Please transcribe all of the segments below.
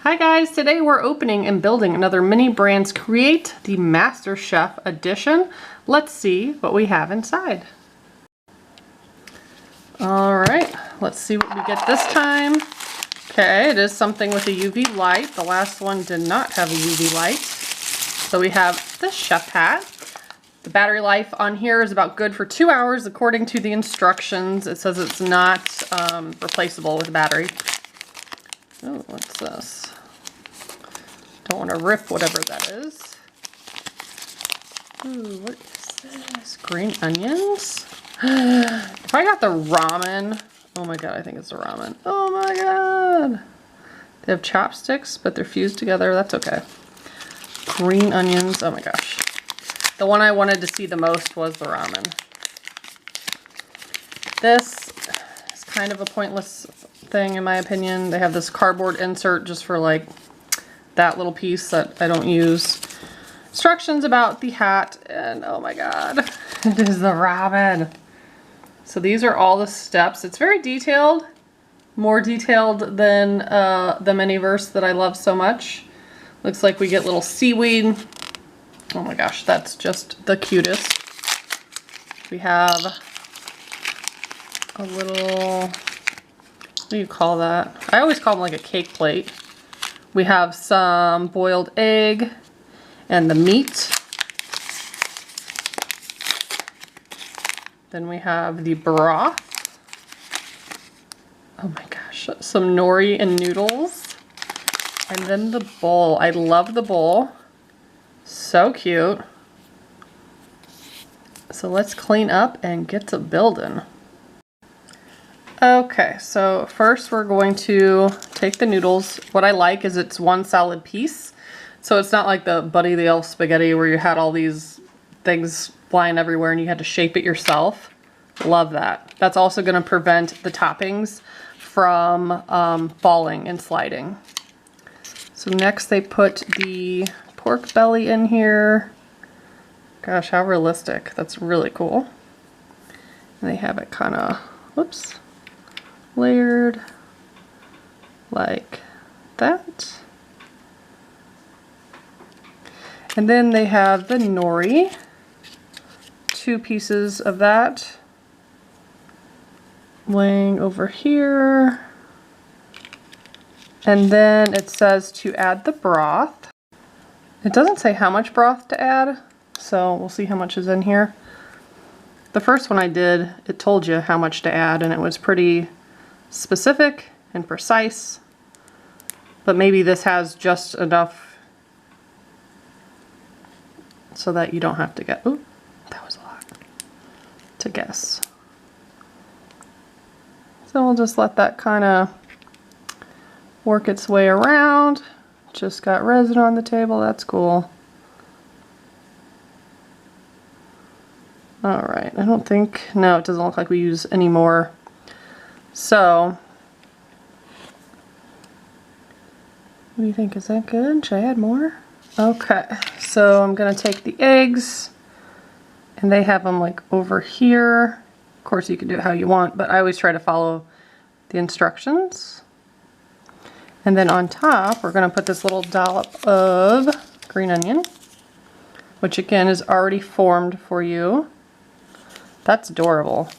Hi guys, today we're opening and building another Mini Brands Create, the MasterChef edition. Let's see what we have inside. Alright, let's see what we get this time. Okay, it is something with a UV light. The last one did not have a UV light. So we have the chef hat. The battery life on here is about good for 2 hours according to the instructions. It says it's not replaceable with a battery. Oh, what's this? Don't want to rip whatever that is. Ooh, what is this? Green onions? If I got the ramen, oh my god, I think it's the ramen. Oh my god! They have chopsticks, but they're fused together. That's okay. Green onions, oh my gosh. The one I wanted to see the most was the ramen. This is kind of a pointless thing in my opinion. They have this cardboard insert just for like that little piece that I don't use. Instructions about the hat, and oh my god, it is the ramen. So these are all the steps. It's very detailed, more detailed than the Miniverse that I love so much. Looks like we get little seaweed. Oh my gosh, that's just the cutest. We have a little, what do you call that? I always call them like a cake plate. We have some boiled egg and the meat. Then we have the broth. Oh my gosh, some nori and noodles. And then the bowl. I love the bowl. So cute. So let's clean up and get to building. Okay, so first we're going to take the noodles. What I like is it's one solid piece. So it's not like the Buddy the Elf spaghetti where you had all these things flying everywhere and you had to shape it yourself. Love that. That's also going to prevent the toppings from falling and sliding. So next they put the pork belly in here. Gosh, how realistic. That's really cool. And they have it kind of, whoops, layered like that. And then they have the nori, 2 pieces of that laying over here. And then it says to add the broth. It doesn't say how much broth to add, so we'll see how much is in here. The first one I did, it told you how much to add, and it was pretty specific and precise. But maybe this has just enough so that you don't have to get, ooh, that was a lot to guess. So we'll just let that kind of work its way around. Just got resin on the table, that's cool. Alright, I don't think, no, it doesn't look like we use any more. So, what do you think, is that good? Should I add more? Okay, so I'm gonna take the eggs, and they have them like over here. Of course you can do it how you want, but I always try to follow the instructions. And then on top, we're gonna put this little dollop of green onion, which again is already formed for you. That's adorable.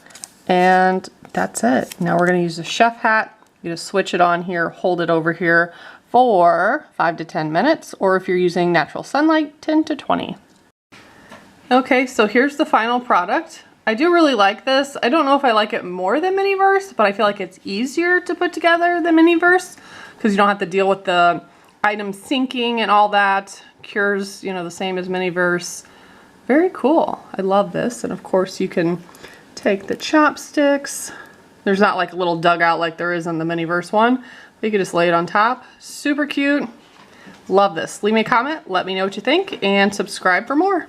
And that's it. Now we're gonna use the chef hat. You just switch it on here, hold it over here for 5 to 10 minutes, or if you're using natural sunlight, 10 to 20. Okay, so here's the final product. I do really like this. I don't know if I like it more than Miniverse, but I feel like it's easier to put together than Miniverse because you don't have to deal with the items sinking and all that. Cures, you know, the same as Miniverse. Very cool. I love this. And of course you can take the chopsticks. There's not like a little dugout like there is in the Miniverse one. You can just lay it on top. Super cute. Love this. Leave me a comment. Let me know what you think and subscribe for more.